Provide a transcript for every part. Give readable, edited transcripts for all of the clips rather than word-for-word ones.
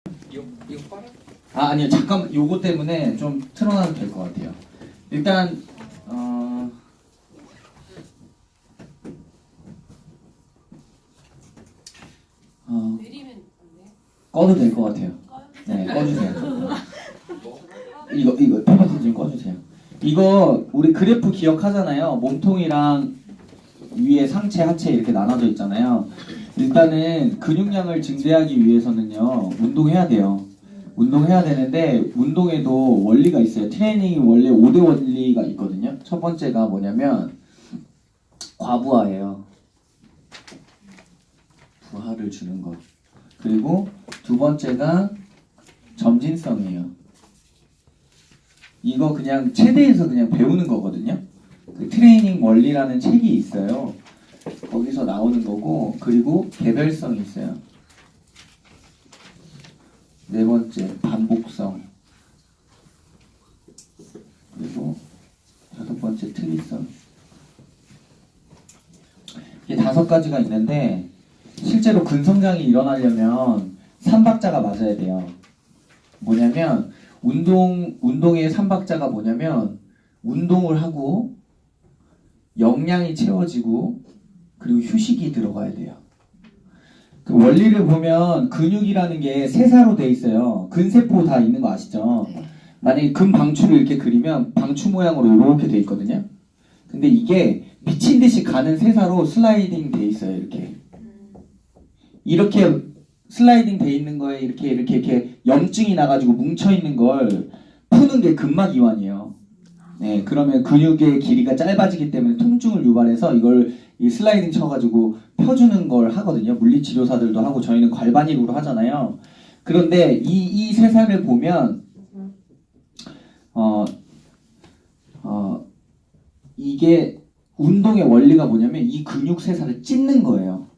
이거 빨아? 아니요, 잠깐 요거 때문에 좀 틀어놔도 될 것 같아요. 일단 내리면 안 돼요? 꺼도 될 것 같아요. 네, 꺼주세요. 이거 페퍼티 좀 꺼주세요. 이거 우리 그래프 기억하잖아요. 몸통이랑 위에 상체, 하체 이렇게 나눠져 있잖아요. 일단은 근육량을 증대하기 위해서는요, 운동해야 돼요. 운동해야 되는데 운동에도 원리가 있어요. 트레이닝이 원래 5대 원리가 있거든요. 첫 번째가 뭐냐면 과부하예요. 부하를 주는 거. 그리고 두 번째가 점진성이에요. 이거 그냥 체대에서 그냥 배우는 거거든요. 그 트레이닝 원리라는 책이 있어요. 거기서 나오는 거고, 그리고 개별성이 있어요. 네 번째, 반복성. 그리고 다섯 번째, 특이성. 이게 다섯 가지가 있는데, 실제로 근성장이 일어나려면 3박자가 맞아야 돼요. 뭐냐면, 운동의 3박자가 뭐냐면, 운동을 하고, 영양이 채워지고, 그리고 휴식이 들어가야 돼요. 그 원리를 보면 근육이라는 게 세사로 돼 있어요. 근세포 다 있는 거 아시죠? 만약에 근방추를 이렇게 그리면 방추 모양으로 이렇게 돼 있거든요. 근데 이게 미친 듯이 가는 세사로 슬라이딩 돼 있어요. 이렇게 슬라이딩 돼 있는 거에 이렇게 염증이 나가지고 뭉쳐 있는 걸 푸는 게 근막 이완이에요. 네, 그러면 근육의 길이가 짧아지기 때문에 통증을 유발해서 이걸 이 슬라이딩 쳐가지고 펴주는 걸 하거든요. 물리치료사들도 하고 저희는 괄반익으로 하잖아요. 그런데 이 세사를 보면 이게 운동의 원리가 뭐냐면 이 근육 세사를 찢는 거예요.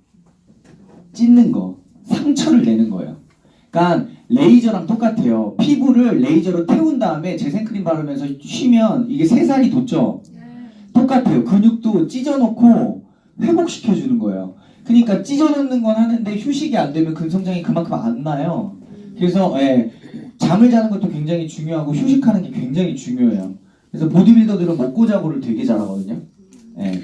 찢는 거. 상처를 내는 거예요. 그러니까 레이저랑 똑같아요. 피부를 레이저로 태운 다음에 재생크림 바르면서 쉬면 이게 세살이 돋죠? 똑같아요. 근육도 찢어놓고 회복시켜주는 거예요. 그러니까 찢어놓는 건 하는데 휴식이 안 되면 근성장이 그만큼 안 나요. 그래서 잠을 자는 것도 굉장히 중요하고 휴식하는 게 굉장히 중요해요. 그래서 보디빌더들은 먹고 자고를 되게 잘하거든요.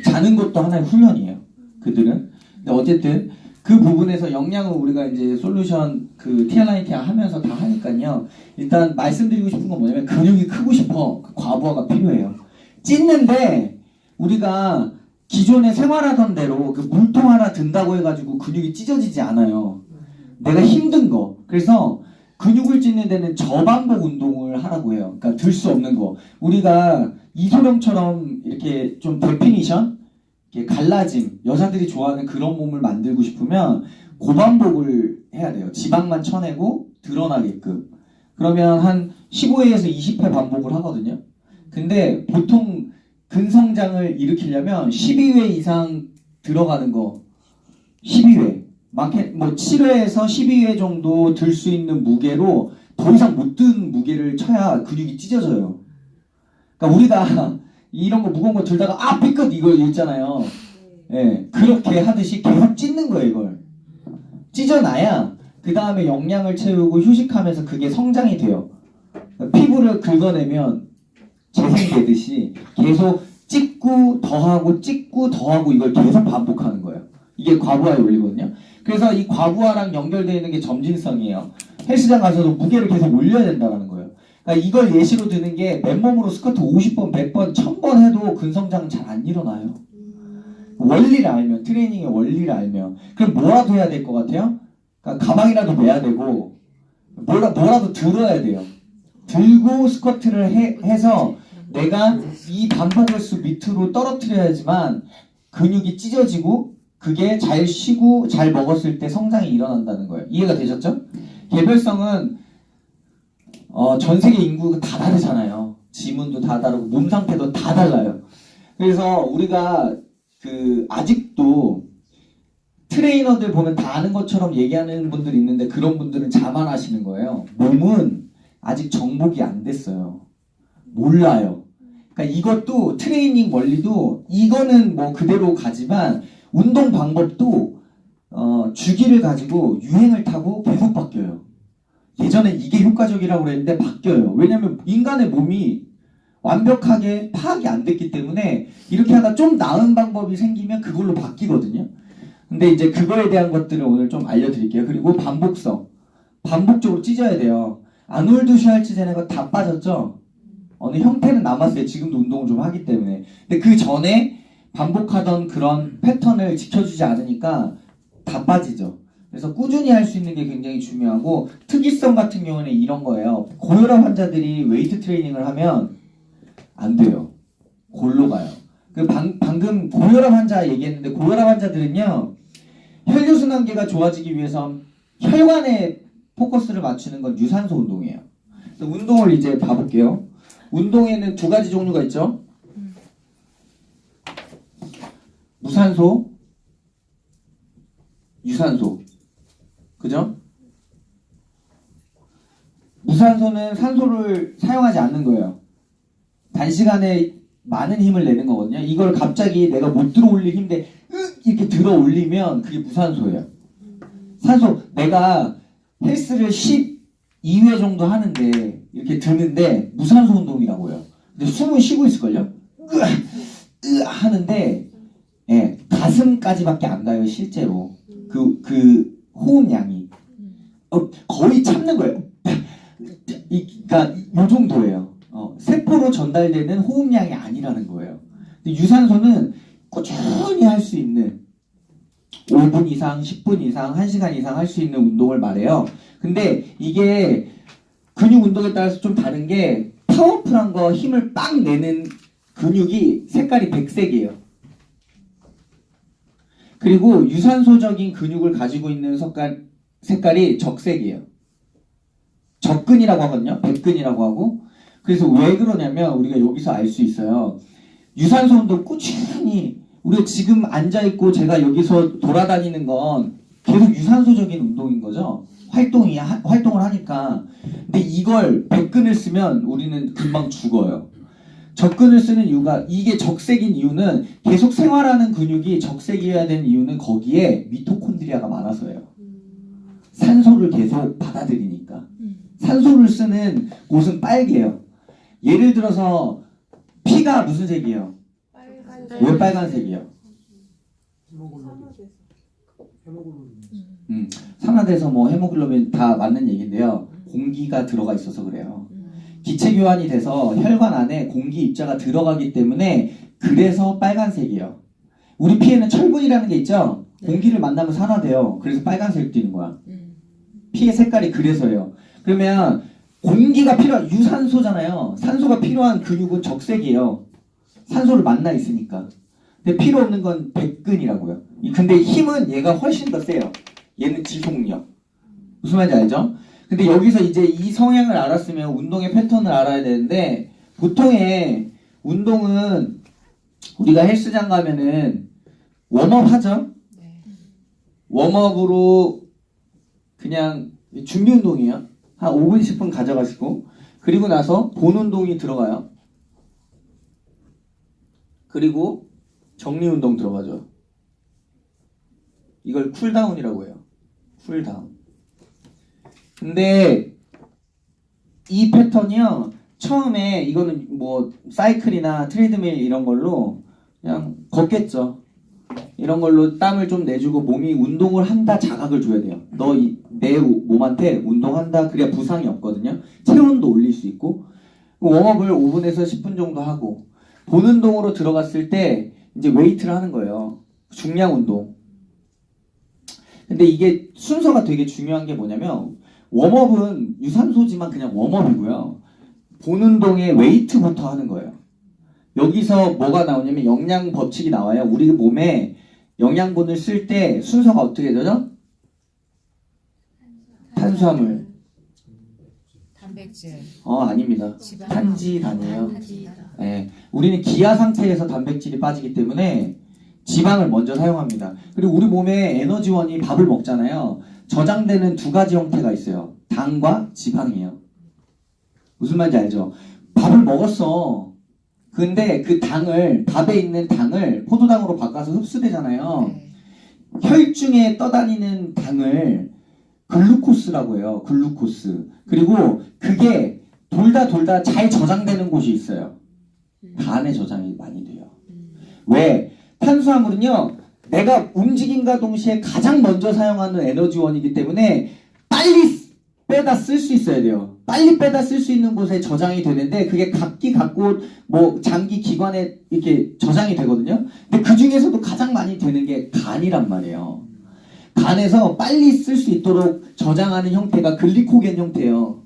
자는 것도 하나의 훈련이에요. 그들은. 근데 어쨌든 그 부분에서 영양을 우리가 이제 솔루션 TLIT 하면서 다 하니까요. 일단 말씀드리고 싶은 건 뭐냐면 근육이 크고 싶어. 과부하가 필요해요. 찢는데 우리가 기존에 생활하던 대로 그 물통 하나 든다고 해가지고 근육이 찢어지지 않아요. 내가 힘든 거. 그래서 근육을 찢는 데는 저반복 운동을 하라고 해요. 그러니까 들 수 없는 거. 우리가 이소룡처럼 이렇게 좀 데피니션? 이렇게 갈라짐, 여자들이 좋아하는 그런 몸을 만들고 싶으면 고반복을 해야 돼요. 지방만 쳐내고 드러나게끔. 그러면 한 15회에서 20회 반복을 하거든요. 근데 보통 근성장을 일으키려면 12회 이상 들어가는 거 12회 많게 뭐 7회에서 12회 정도 들 수 있는 무게로 더 이상 못 든 무게를 쳐야 근육이 찢어져요. 그러니까 우리가 이런 거 무거운 거 들다가 삐끗 이거 있잖아요. 그렇게 하듯이 계속 찢는 거예요. 이걸 찢어놔야 그 다음에 영양을 채우고 휴식하면서 그게 성장이 돼요. 피부를 긁어내면 재생되듯이 계속 찍고 더하고 찍고 더하고 이걸 계속 반복하는 거예요. 이게 과부하의 원리거든요. 그래서 이 과부하랑 연결되어 있는 게 점진성이에요. 헬스장 가서도 무게를 계속 올려야 된다는 거예요. 그러니까 이걸 예시로 드는 게 맨몸으로 스쿼트 50번, 100번, 1000번 해도 근성장은 잘 안 일어나요. 원리를 알면, 트레이닝의 원리를 알면. 그럼 뭐라도 해야 될 것 같아요? 그러니까 가방이라도 매야 되고 뭐라도 들어야 돼요. 들고 스쿼트를 해서 내가 이 반복 횟수 밑으로 떨어뜨려야지만 근육이 찢어지고 그게 잘 쉬고 잘 먹었을 때 성장이 일어난다는 거예요. 이해가 되셨죠? 개별성은 전 세계 인구가 다 다르잖아요. 지문도 다 다르고 몸 상태도 다 달라요. 그래서 우리가 아직도 트레이너들 보면 다 아는 것처럼 얘기하는 분들이 있는데 그런 분들은 자만하시는 거예요. 몸은 아직 정복이 안 됐어요. 몰라요. 그러니까 이것도 트레이닝 원리도 이거는 뭐 그대로 가지만 운동 방법도 주기를 가지고 유행을 타고 계속 바뀌어요. 예전에 이게 효과적이라고 그랬는데 바뀌어요. 왜냐면 인간의 몸이 완벽하게 파악이 안 됐기 때문에 이렇게 하다 좀 나은 방법이 생기면 그걸로 바뀌거든요. 근데 이제 그거에 대한 것들을 오늘 좀 알려드릴게요. 그리고 반복성. 반복적으로 찢어야 돼요. 아놀드 슈왈츠제네거 다 빠졌죠? 어느 형태는 남았어요. 지금도 운동을 좀 하기 때문에. 근데 그 전에 반복하던 그런 패턴을 지켜주지 않으니까 다 빠지죠. 그래서 꾸준히 할 수 있는 게 굉장히 중요하고 특이성 같은 경우는 이런 거예요. 고혈압 환자들이 웨이트 트레이닝을 하면 안 돼요. 골로 가요. 방금 고혈압 환자 얘기했는데 고혈압 환자들은요. 혈류순환계가 좋아지기 위해서 혈관에 포커스를 맞추는 건 유산소 운동이에요. 그래서 운동을 이제 봐볼게요. 운동에는 두 가지 종류가 있죠. 무산소, 유산소. 그죠? 무산소는 산소를 사용하지 않는 거예요. 단시간에 많은 힘을 내는 거거든요. 이걸 갑자기 내가 못 들어 올릴 힘인데 이렇게 들어 올리면 그게 무산소예요. 산소, 내가 헬스를 12회 정도 하는데 이렇게 드는데 무산소 운동이라고 해요. 근데 숨은 쉬고 있을걸요? 하는데 예, 가슴까지밖에 안 가요, 실제로. 그 호흡량이. 거의 참는 거예요. 그러니까 이 정도예요. 세포로 전달되는 호흡량이 아니라는 거예요. 유산소는 꾸준히 할 수 있는 5분 이상, 10분 이상, 1시간 이상 할 수 있는 운동을 말해요. 근데 이게 근육 운동에 따라서 좀 다른 게 파워풀한 거 힘을 빡 내는 근육이 색깔이 백색이에요. 그리고 유산소적인 근육을 가지고 있는 색깔이 적색이에요. 적근이라고 하거든요. 백근이라고 하고. 그래서 왜 그러냐면 우리가 여기서 알 수 있어요. 유산소 운동 꾸준히 우리가 지금 앉아있고 제가 여기서 돌아다니는 건 계속 유산소적인 운동인 거죠. 활동을 하니까. 근데 이걸 백근을 쓰면 우리는 금방 죽어요. 적근을 쓰는 이유가 이게 적색인 이유는 계속 생활하는 근육이 적색이어야 되는 이유는 거기에 미토콘드리아가 많아서예요. 산소를 계속 받아들이니까. 산소를 쓰는 곳은 빨개요. 예를 들어서 피가 무슨 색이에요? 왜 빨간색이에요? 산화돼서 뭐 헤모글로빈 다 맞는 얘기인데요. 공기가 들어가 있어서 그래요. 기체 교환이 돼서 혈관 안에 공기 입자가 들어가기 때문에 그래서 빨간색이에요. 우리 피에는 철분이라는 게 있죠? 공기를 만나면 산화돼요. 그래서 빨간색 띄는 거야. 피의 색깔이 그래서예요. 그러면 공기가 필요한 유산소잖아요. 산소가 필요한 근육은 적색이에요. 산소를 만나 있으니까. 근데 필요 없는 건 백근이라고요. 근데 힘은 얘가 훨씬 더 세요. 얘는 지속력. 무슨 말인지 알죠? 근데 여기서 이제 이 성향을 알았으면 운동의 패턴을 알아야 되는데 보통의 운동은 우리가 헬스장 가면은 웜업 하죠? 웜업으로 그냥 준비 운동이에요. 한 5분, 10분 가져가시고 그리고 나서 본 운동이 들어가요. 그리고 정리 운동 들어가죠. 이걸 쿨다운이라고 해요. 쿨다운. 근데 이 패턴이요. 처음에 이거는 뭐 사이클이나 트레드밀 이런 걸로 그냥 걷겠죠. 이런 걸로 땀을 좀 내주고 몸이 운동을 한다 자각을 줘야 돼요. 너 내 몸한테 운동한다 그래야 부상이 없거든요. 체온도 올릴 수 있고 웜업을 5분에서 10분 정도 하고 본 운동으로 들어갔을 때 이제 웨이트를 하는 거예요. 중량 운동. 근데 이게 순서가 되게 중요한 게 뭐냐면 웜업은 유산소지만 그냥 웜업이고요. 본 운동에 웨이트부터 하는 거예요. 여기서 뭐가 나오냐면 영양 법칙이 나와요. 우리 몸에 영양분을 쓸 때 순서가 어떻게 되죠? 탄수화물. 단백질. 아닙니다. 지방. 탄지단이에요. 네. 우리는 기아 상태에서 단백질이 빠지기 때문에 지방을 먼저 사용합니다. 그리고 우리 몸에 에너지원이 밥을 먹잖아요. 저장되는 두 가지 형태가 있어요. 당과 지방이에요. 무슨 말인지 알죠? 밥을 먹었어. 근데 그 당을, 밥에 있는 당을 포도당으로 바꿔서 흡수되잖아요. 혈중에 떠다니는 당을 글루코스라고 해요. 글루코스. 그리고 그게 돌다 잘 저장되는 곳이 있어요. 간에 저장이 많이 돼요. 왜? 탄수화물은요, 내가 움직임과 동시에 가장 먼저 사용하는 에너지원이기 때문에 빨리 빼다 쓸 수 있어야 돼요. 빨리 빼다 쓸 수 있는 곳에 저장이 되는데 그게 각기 각곳 뭐 장기 기관에 이렇게 저장이 되거든요. 근데 그 중에서도 가장 많이 되는 게 간이란 말이에요. 간에서 빨리 쓸 수 있도록 저장하는 형태가 글리코겐 형태예요.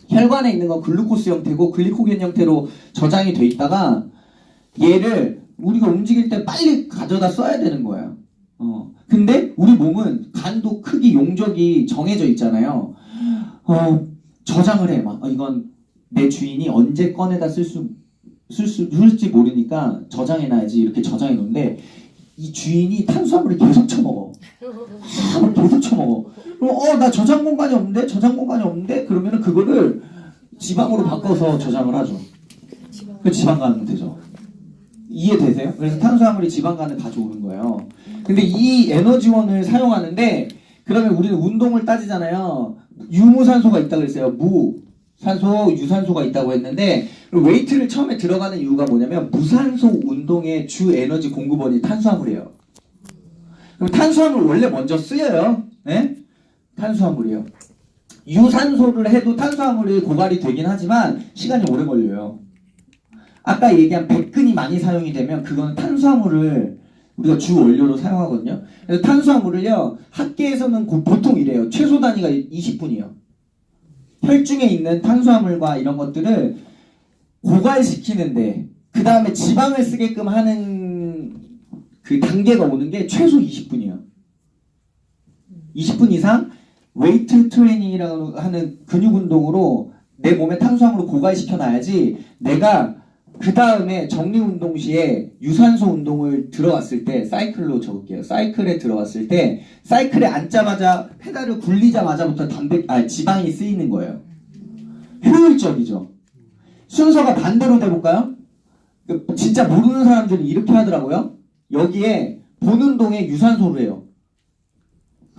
혈관에 있는 건 글루코스 형태고 글리코겐 형태로 저장이 돼 있다가 얘를 우리가 움직일 때 빨리 가져다 써야 되는 거예요. 근데 우리 몸은 간도 크기 용적이 정해져 있잖아요. 저장을 해. 막 이건 내 주인이 언제 꺼내다 쓸지 모르니까 저장해놔야지 이렇게 저장해 놓는데 이 주인이 탄수화물을 계속 처먹어. 계속 처먹어. 그럼 나 저장 공간이 없는데 그러면은 그거를 지방으로 바꿔서 저장을 하죠. 그 지방간은 되죠. 이해되세요? 그래서 탄수화물이 지방간을 가져오는 거예요. 근데 이 에너지원을 사용하는데 그러면 우리는 운동을 따지잖아요. 유무산소가 있다고 그랬어요. 무산소, 유산소가 있다고 했는데 웨이트를 처음에 들어가는 이유가 뭐냐면 무산소 운동의 주 에너지 공급원이 탄수화물이에요. 그럼 탄수화물 원래 먼저 쓰여요. 네? 탄수화물이요. 유산소를 해도 탄수화물이 고갈이 되긴 하지만 시간이 오래 걸려요. 아까 얘기한 백근이 많이 사용이 되면 그건 탄수화물을 우리가 주 원료로 사용하거든요. 그래서 탄수화물을요, 학계에서는 보통 이래요. 최소 단위가 20분이요. 혈중에 있는 탄수화물과 이런 것들을 고갈시키는데, 그 다음에 지방을 쓰게끔 하는 그 단계가 오는 게 최소 20분이에요. 20분 이상 웨이트 트레이닝이라고 하는 근육 운동으로 내 몸에 탄수화물을 고갈시켜 놔야지 내가 그 다음에 정리운동 시에 유산소 운동을 들어갔을 때 사이클로 적을게요. 사이클에 들어갔을 때 사이클에 앉자마자 페달을 굴리자마자부터 지방이 쓰이는 거예요. 효율적이죠. 순서가 반대로 돼볼까요? 진짜 모르는 사람들은 이렇게 하더라고요. 여기에 본운동에 유산소를 해요.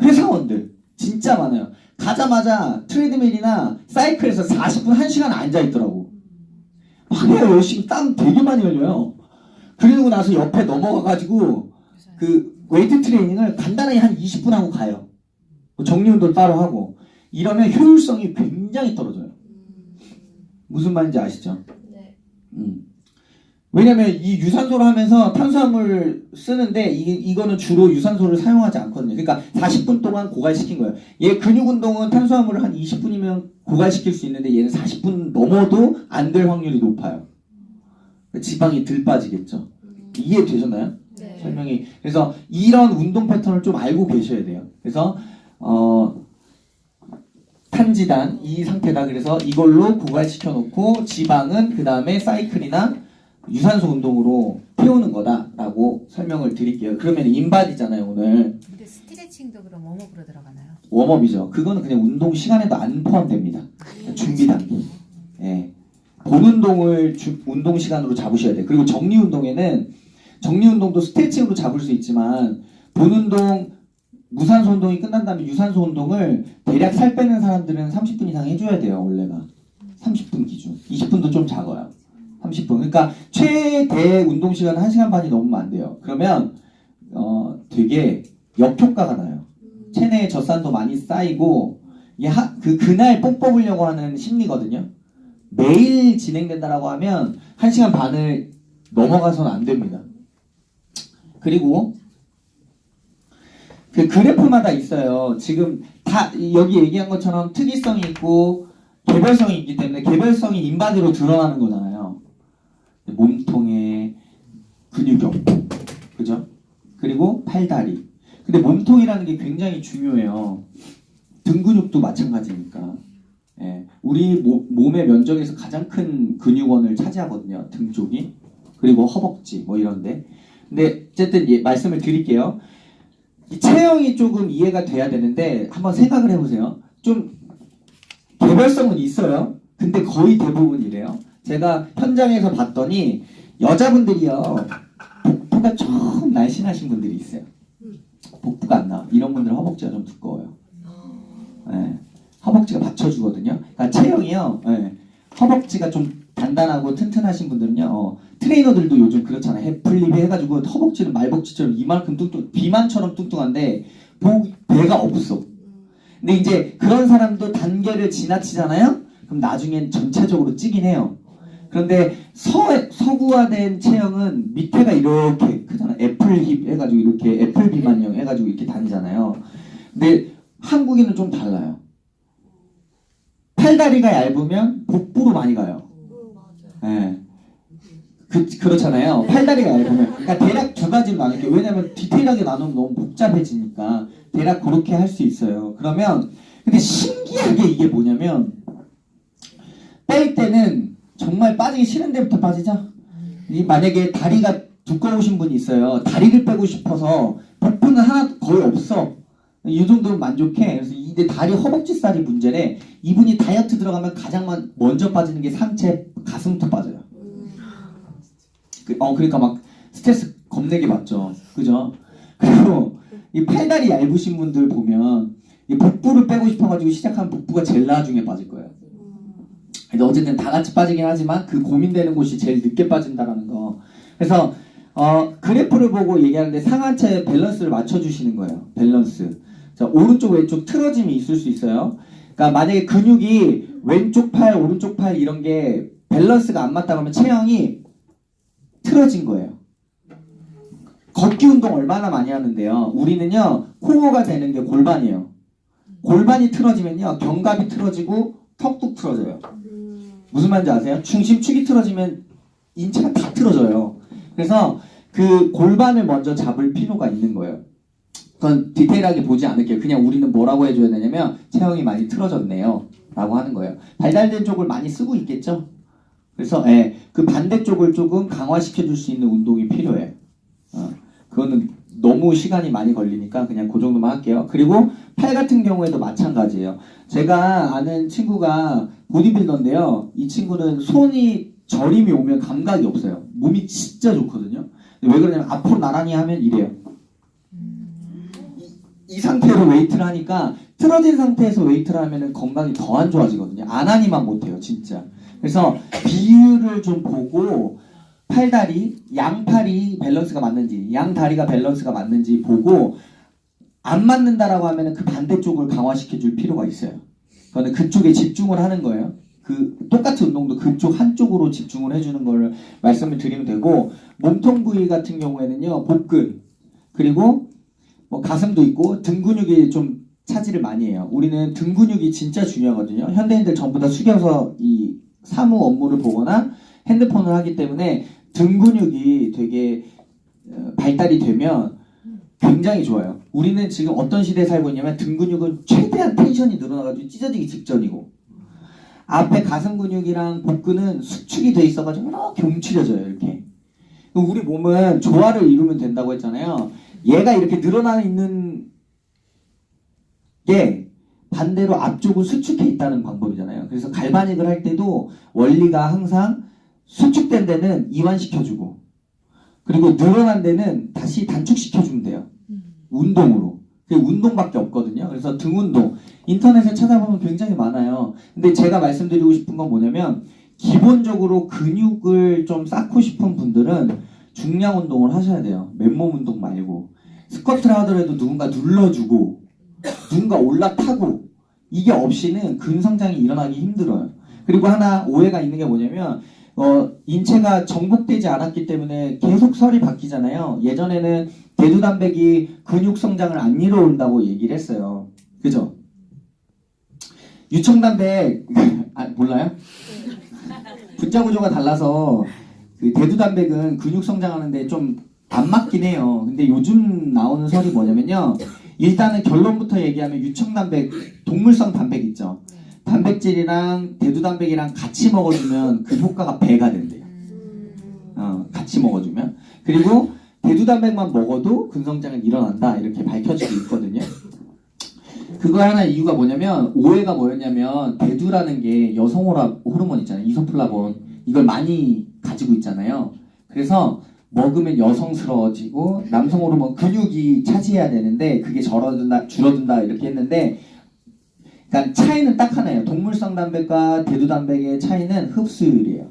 회사원들 진짜 많아요. 가자마자 트레드밀이나 사이클에서 40분 1시간 앉아있더라고. 막 해요. 열심히 땀 되게 많이 흘려요. 그러고 나서 옆에 넘어가가지고 그 웨이트 트레이닝을 간단하게 한 20분 하고 가요. 정리운동 따로 하고. 이러면 효율성이 굉장히 떨어져요. 무슨 말인지 아시죠? 네. 왜냐면 이 유산소를 하면서 탄수화물 쓰는데 이거는 주로 유산소를 사용하지 않거든요. 그러니까 40분 동안 고갈시킨 거예요. 얘 근육 운동은 탄수화물을 한 20분이면 고갈시킬 수 있는데 얘는 40분 넘어도 안 될 확률이 높아요. 지방이 덜 빠지겠죠. 이해되셨나요? 네. 설명이. 그래서 이런 운동 패턴을 좀 알고 계셔야 돼요. 그래서 탄지단 이 상태다. 그래서 이걸로 고갈시켜 놓고 지방은 그 다음에 사이클이나 유산소 운동으로 태우는 거다라고 설명을 드릴게요. 그러면 인바디잖아요 오늘. 근데 스트레칭도 그럼 웜업으로 들어가나요? 웜업이죠. 그거는 그냥 운동 시간에도 안 포함됩니다. 준비 단계. 예. 본 운동을 운동 시간으로 잡으셔야 돼요. 그리고 정리 운동에는 정리 운동도 스트레칭으로 잡을 수 있지만 본 운동 무산소 운동이 끝난 다음에 유산소 운동을 대략 살 빼는 사람들은 30분 이상 해줘야 돼요. 원래가 30분 기준. 20분도 좀 작아요. 30분. 그러니까 최대 운동 시간 1시간 반이 넘으면 안 돼요. 그러면 되게 역효과가 나요. 체내에 젖산도 많이 쌓이고 이게 그날 뽕 뽑으려고 하는 심리거든요. 매일 진행된다라고 하면 1시간 반을 넘어가서는 안 됩니다. 그리고 그 그래프마다 있어요. 지금 다 여기 얘기한 것처럼 특이성이 있고 개별성이 있기 때문에 개별성이 인바디로 드러나는 거잖아요. 몸통에 근육형, 그죠? 그리고 팔다리. 근데 몸통이라는 게 굉장히 중요해요. 등 근육도 마찬가지니까. 예, 우리 몸의 면적에서 가장 큰 근육원을 차지하거든요. 등 쪽이. 그리고 허벅지 뭐 이런데. 근데 어쨌든 말씀을 드릴게요. 이 체형이 조금 이해가 돼야 되는데 한번 생각을 해보세요. 좀 개별성은 있어요. 근데 거의 대부분 이래요. 제가 현장에서 봤더니 여자분들이요. 복부가 좀 날씬하신 분들이 있어요. 복부가 안 나와. 이런 분들은 허벅지가 좀 두꺼워요. 예, 허벅지가 받쳐주거든요. 그러니까 체형이요. 예, 허벅지가 좀 단단하고 튼튼하신 분들은요. 트레이너들도 요즘 그렇잖아요. 플립 해가지고 허벅지는 말벅지처럼 이만큼 비만처럼 뚱뚱한데 배가 없어. 근데 이제 그런 사람도 단계를 지나치잖아요. 그럼 나중엔 전체적으로 찌긴 해요. 그런데 서구화된 체형은 밑에가 이렇게 크잖아. 애플힙 해가지고 이렇게 애플 비만형 해가지고 이렇게 다니잖아요. 근데 한국인은 좀 달라요. 팔다리가 얇으면 복부로 많이 가요. 예. 그렇잖아요. 팔다리가 얇으면. 그러니까 대략 두 가지로 나눌게요. 왜냐면 디테일하게 나누면 너무 복잡해지니까 대략 그렇게 할 수 있어요. 그러면 근데 신기하게 이게 뭐냐면 뺄 때는 정말 빠지기 싫은 데부터 빠지죠. 만약에 다리가 두꺼우신 분이 있어요. 다리를 빼고 싶어서 복부는 하나 거의 없어. 이 정도면 만족해. 그래서 이제 다리 허벅지살이 문제래. 이분이 다이어트 들어가면 가장 먼저 빠지는 게 상체 가슴부터 빠져요. 그러니까 막 스트레스 겁내게 받죠. 그죠? 그리고 이 팔다리 얇으신 분들 보면 이 복부를 빼고 싶어가지고 시작한 복부가 제일 나중에 빠질 거예요. 근데 어쨌든 다 같이 빠지긴 하지만 그 고민되는 곳이 제일 늦게 빠진다라는 거. 그래서 그래프를 보고 얘기하는데 상하체 밸런스를 맞춰주시는 거예요. 밸런스. 자, 오른쪽 왼쪽 틀어짐이 있을 수 있어요. 그러니까 만약에 근육이 왼쪽 팔 오른쪽 팔 이런 게 밸런스가 안 맞다 그러면 체형이 틀어진 거예요. 걷기 운동 얼마나 많이 하는데요. 우리는요 코어가 되는 게 골반이에요. 골반이 틀어지면요 견갑이 틀어지고 턱도 틀어져요. 무슨 말인지 아세요? 중심축이 틀어지면 인체가 다 틀어져요. 그래서 그 골반을 먼저 잡을 필요가 있는 거예요. 그건 디테일하게 보지 않을게요. 그냥 우리는 뭐라고 해줘야 되냐면 체형이 많이 틀어졌네요 라고 하는 거예요. 발달된 쪽을 많이 쓰고 있겠죠. 그래서 그 반대쪽을 조금 강화시켜 줄 수 있는 운동이 필요해요. 그거는 너무 시간이 많이 걸리니까 그냥 그 정도만 할게요. 그리고 팔 같은 경우에도 마찬가지예요. 제가 아는 친구가 보디빌더인데요. 이 친구는 손이 저림이 오면 감각이 없어요. 몸이 진짜 좋거든요. 왜 그러냐면 앞으로 나란히 하면 이래요. 이 상태로 웨이트를 하니까 틀어진 상태에서 웨이트를 하면 건강이 더 안 좋아지거든요. 안 하니만 못해요. 진짜. 그래서 비율을 좀 보고 팔다리, 양팔이 밸런스가 맞는지 양다리가 밸런스가 맞는지 보고 안 맞는다라고 하면 그 반대쪽을 강화시켜 줄 필요가 있어요. 그거는 그쪽에 집중을 하는 거예요. 그 똑같은 운동도 그쪽 한쪽으로 집중을 해주는 걸 말씀을 드리면 되고 몸통 부위 같은 경우에는요 복근 그리고 뭐 가슴도 있고 등 근육이 좀 차지를 많이 해요. 우리는 등 근육이 진짜 중요하거든요. 현대인들 전부 다 숙여서 이 사무 업무를 보거나 핸드폰을 하기 때문에 등 근육이 되게 발달이 되면 굉장히 좋아요. 우리는 지금 어떤 시대에 살고 있냐면 등 근육은 최대한 텐션이 늘어나가지고 찢어지기 직전이고 앞에 가슴 근육이랑 복근은 수축이 돼 있어가지고 이렇게 움츠려져요. 이렇게. 우리 몸은 조화를 이루면 된다고 했잖아요. 얘가 이렇게 늘어나 있는 게 반대로 앞쪽은 수축해 있다는 방법이잖아요. 그래서 갈바닉을 할 때도 원리가 항상 수축된 데는 이완시켜주고 그리고 늘어난 데는 다시 단축시켜주면 돼요. 운동으로. 그게 운동밖에 없거든요. 그래서 등 운동 인터넷에 찾아보면 굉장히 많아요. 근데 제가 말씀드리고 싶은 건 뭐냐면 기본적으로 근육을 좀 쌓고 싶은 분들은 중량 운동을 하셔야 돼요. 맨몸 운동 말고 스쿼트를 하더라도 누군가 눌러주고 누군가 올라타고 이게 없이는 근성장이 일어나기 힘들어요. 그리고 하나 오해가 있는 게 뭐냐면 인체가 정복되지 않았기 때문에 계속 설이 바뀌잖아요. 예전에는 대두단백이 근육 성장을 안 이뤄온다고 얘기를 했어요. 그죠? 유청단백 몰라요? 분자 구조가 달라서 그 대두단백은 근육 성장하는데 좀 안 맞긴 해요. 근데 요즘 나오는 설이 뭐냐면요. 일단은 결론부터 얘기하면 유청단백, 동물성 단백 있죠. 단백질이랑 대두단백이랑 같이 먹어주면 그 효과가 배가 된대요. 같이 먹어주면. 그리고 대두단백만 먹어도 근성장은 일어난다 이렇게 밝혀지고 있거든요. 그거 하나 이유가 뭐냐면 오해가 뭐였냐면 대두라는 게 여성 호르몬 있잖아요. 이소플라본 이걸 많이 가지고 있잖아요. 그래서 먹으면 여성스러워지고 남성 호르몬 근육이 차지해야 되는데 그게 줄어든다 이렇게 했는데 그러니까 차이는 딱 하나예요. 동물성 단백과 대두 단백의 차이는 흡수율이에요.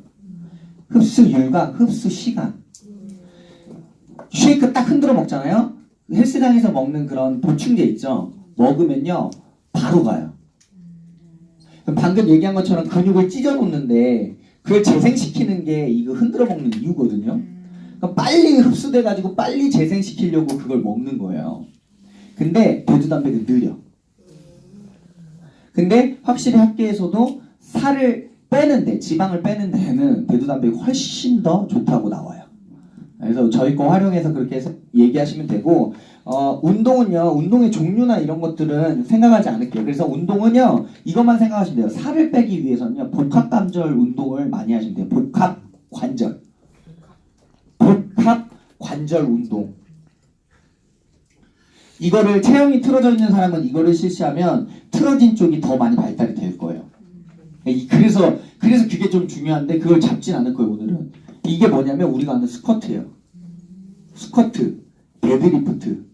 흡수율과 흡수 시간. 쉐이크 딱 흔들어 먹잖아요. 헬스장에서 먹는 그런 보충제 있죠. 먹으면요 바로 가요. 방금 얘기한 것처럼 근육을 찢어 놓는데 그걸 재생시키는 게 이거 흔들어 먹는 이유거든요. 그러니까 빨리 흡수돼 가지고 빨리 재생시키려고 그걸 먹는 거예요. 근데 대두 단백은 느려. 근데 확실히 학계에서도 살을 빼는데 지방을 빼는 데는 대두 단백이 훨씬 더 좋다고 나와요. 그래서 저희 거 활용해서 그렇게 해서 얘기하시면 되고 운동은요 운동의 종류나 이런 것들은 생각하지 않을게요. 그래서 운동은요 이것만 생각하시면 돼요. 살을 빼기 위해서는요 복합관절 운동을 많이 하시면 돼요. 복합관절 운동. 이거를 체형이 틀어져 있는 사람은 이거를 실시하면 틀어진 쪽이 더 많이 발달이 될 거예요. 그래서 그게 좀 중요한데 그걸 잡진 않을 거예요. 오늘은 이게 뭐냐면 우리가 아는 스쿼트예요. 스쿼트, 데드리프트,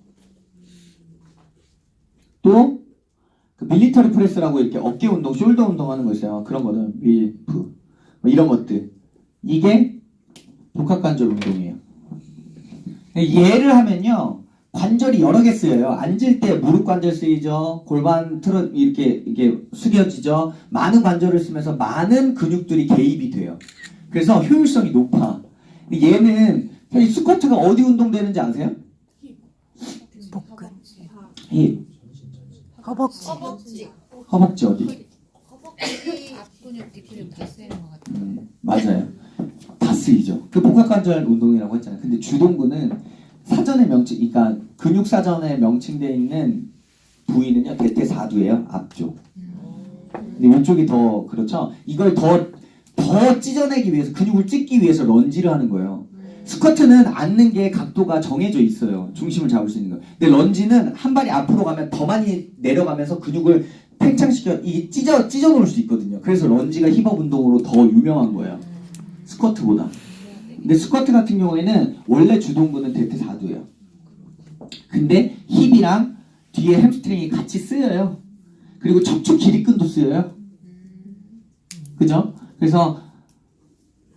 또 그 밀리터리 프레스라고 이렇게 어깨 운동, 숄더 운동하는 거 있어요. 그런 거는 밀프 뭐 이런 것들 이게 복합관절 운동이에요. 얘를 하면요 관절이 여러 개 쓰여요. 앉을 때 무릎 관절 쓰이죠. 골반 이렇게 숙여지죠. 많은 관절을 쓰면서 많은 근육들이 개입이 돼요. 그래서 효율성이 높아. 얘는 스쿼트가 어디 운동되는지 아세요? 복근, 힙. 허벅지, 허벅지 어디? 앞근육, 뒷근육 다 쓰이는 것 같아요. 맞아요. 다 쓰이죠. 그 복합관절 운동이라고 했잖아요. 근데 주동근은 사전에 그러니까 근육 사전에 명칭되어 있는 부위는요 대퇴사두예요. 앞쪽. 근데 이쪽이 더 그렇죠. 이걸 더 찢어내기 위해서 근육을 찢기 위해서 런지를 하는 거예요. 스쿼트는 앉는 게 각도가 정해져 있어요. 중심을 잡을 수 있는 거. 근데 런지는 한 발이 앞으로 가면 더 많이 내려가면서 근육을 팽창시켜 이게 찢어 놓을 수 있거든요. 그래서 런지가 힙업 운동으로 더 유명한 거예요. 스쿼트보다. 근데 스쿼트 같은 경우에는 원래 주동근은 대퇴사두예요. 근데 힙이랑 뒤에 햄스트링이 같이 쓰여요. 그리고 척추 기립근도 쓰여요. 그죠? 그래서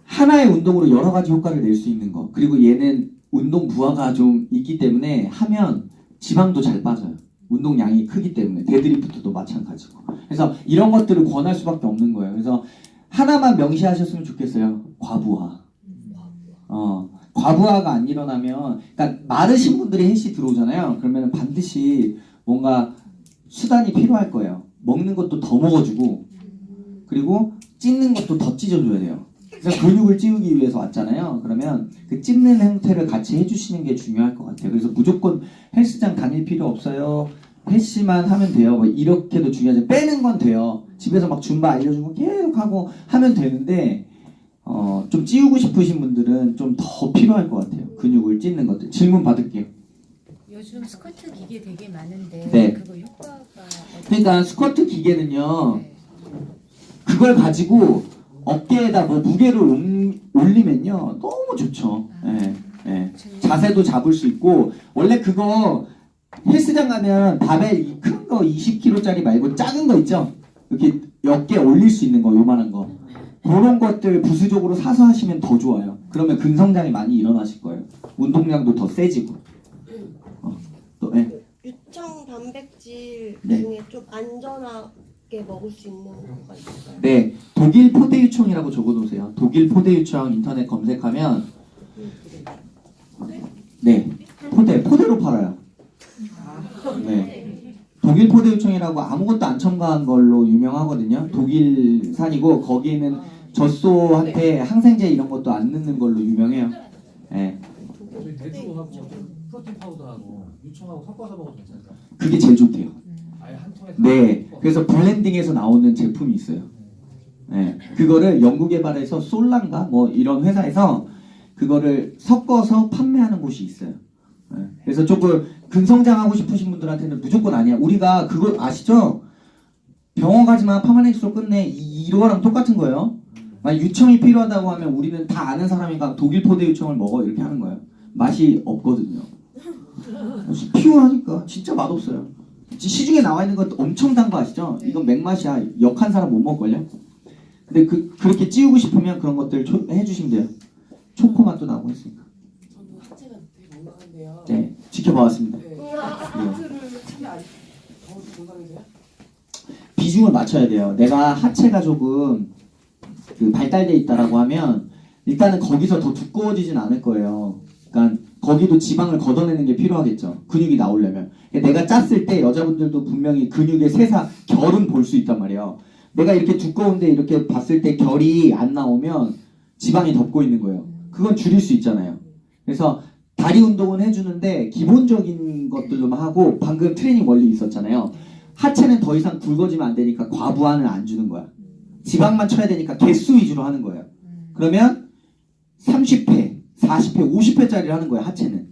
하나의 운동으로 여러 가지 효과를 낼 수 있는 거. 그리고 얘는 운동 부하가 좀 있기 때문에 하면 지방도 잘 빠져요. 운동량이 크기 때문에. 데드리프트도 마찬가지고. 그래서 이런 것들을 권할 수밖에 없는 거예요. 그래서 하나만 명시하셨으면 좋겠어요. 과부하. 과부하가 안 일어나면, 그러니까 마르신 분들이 헬스 들어오잖아요. 그러면 반드시 뭔가 수단이 필요할 거예요. 먹는 것도 더 먹어주고, 그리고 찢는 것도 더 찢어줘야 돼요. 그래서 근육을 찌우기 위해서 왔잖아요. 그러면 그 찢는 형태를 같이 해주시는 게 중요할 것 같아요. 그래서 무조건 헬스장 다닐 필요 없어요. 헬스만 하면 돼요. 뭐 이렇게도 중요하죠. 빼는 건 돼요. 집에서 막 줌바 알려주고 계속 하고 하면 되는데 좀 찌우고 싶으신 분들은 좀 더 필요할 것 같아요. 근육을 찢는 것들. 질문 받을게요. 요즘 스쿼트 기계 되게 많은데 네. 그거 효과가 그러니까 스쿼트 기계는요. 네. 그걸 가지고 어깨에다 뭐 무게를 올리면요. 너무 좋죠. 예, 예. 자세도 잡을 수 있고 원래 그거 헬스장 가면 바벨 큰 거 20kg짜리 말고 작은 거 있죠? 이렇게 어깨에 올릴 수 있는 거 요만한 거 그런 것들 부수적으로 사서 하시면 더 좋아요. 그러면 근성장이 많이 일어나실 거예요. 운동량도 더 세지고. 또, 예. 유청 단백질 네. 중에 좀 안전하게 먹을 수 있는 거가 있을까요? 네, 독일 포대유청이라고 적어놓으세요. 독일 포대유청 인터넷 검색하면 네, 포대로 팔아요. 네, 독일 포대유청이라고 아무것도 안 첨가한 걸로 유명하거든요. 독일산이고 거기는 젖소한테 항생제 이런 것도 안 넣는 걸로 유명해요. 네, 저희 대두하고 프로틴 파우더하고 유청하고 섞어서 먹어도 괜찮을까요? 그게 제일 좋대요. 아예 한 통에 다 네, 섞어서. 그래서 블렌딩에서 나오는 제품이 있어요. 네, 그거를 연구개발해서 솔란가 뭐 이런 회사에서 그거를 섞어서 판매하는 곳이 있어요. 네, 그래서 조금 근성장하고 싶으신 분들한테는 무조건 아니야. 우리가 그거 아시죠? 병원 가지마 파마넥스로 끝내 이거랑 똑같은 거예요. 만약 유청이 필요하다고 하면 우리는 다 아는 사람이니까 독일 포대 유청을 먹어 이렇게 하는 거예요. 맛이 없거든요. 피곤하니까 진짜 맛없어요. 시중에 나와 있는 것도 엄청 단 거 아시죠? 네. 이건 맥맛이야. 역한 사람 못 먹을걸요? 근데 그렇게 찌우고 싶으면 그런 것들 해주시면 돼요. 초코 맛도 나고 했으니까. 저는 하체가 되게 건강한데요. 네, 지켜봐왔습니다. 네. 우와. 참이 안 건강해져요? 비중을 맞춰야 돼요. 내가 하체가 조금 그 발달돼 있다라고 하면 일단은 거기서 더 두꺼워지진 않을 거예요. 그러니까 거기도 지방을 걷어내는 게 필요하겠죠. 근육이 나오려면. 내가 짰을 때 여자분들도 분명히 근육의 세사 결은 볼 수 있단 말이에요. 내가 이렇게 두꺼운데 이렇게 봤을 때 결이 안 나오면 지방이 덮고 있는 거예요. 그건 줄일 수 있잖아요. 그래서 다리 운동은 해주는데 기본적인 것들로만 하고 방금 트레이닝 원리 있었잖아요. 하체는 더 이상 굵어지면 안 되니까 과부하는 안 주는 거야. 지방만 쳐야 되니까 개수 위주로 하는 거예요. 그러면 30회, 40회, 50회짜리를 하는 거예요. 하체는.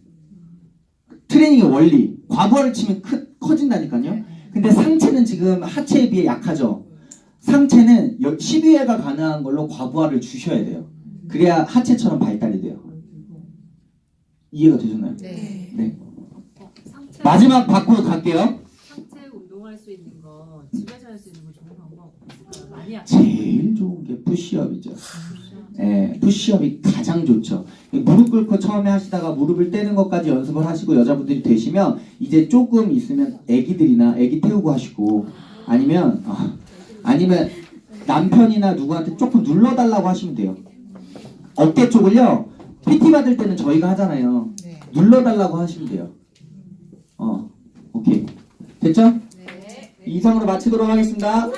트레이닝의 원리. 과부하를 치면 커진다니까요. 근데 상체는 지금 하체에 비해 약하죠. 상체는 12회가 가능한 걸로 과부하를 주셔야 돼요. 그래야 하체처럼 발달이 돼요. 이해가 되셨나요? 네. 네. 상체, 마지막 바꾸러 갈게요. 상체 운동할 수 있는 거 집에서 할 수 있는 거 좋은 방법 없을까요? 많이 약간 제일 좋은 게 푸시업이죠. 예, 푸시업이 가장 좋죠. 무릎 꿇고 처음에 하시다가 무릎을 떼는 것까지 연습을 하시고 여자분들이 되시면 이제 조금 있으면 애기들이나 애기 태우고 하시고 아니면 남편이나 누구한테 조금 눌러달라고 하시면 돼요. 어깨 쪽을요. PT 받을 때는 저희가 하잖아요. 네. 눌러달라고 하시면 돼요. 오케이. 됐죠? 네. 이상으로 마치도록 하겠습니다.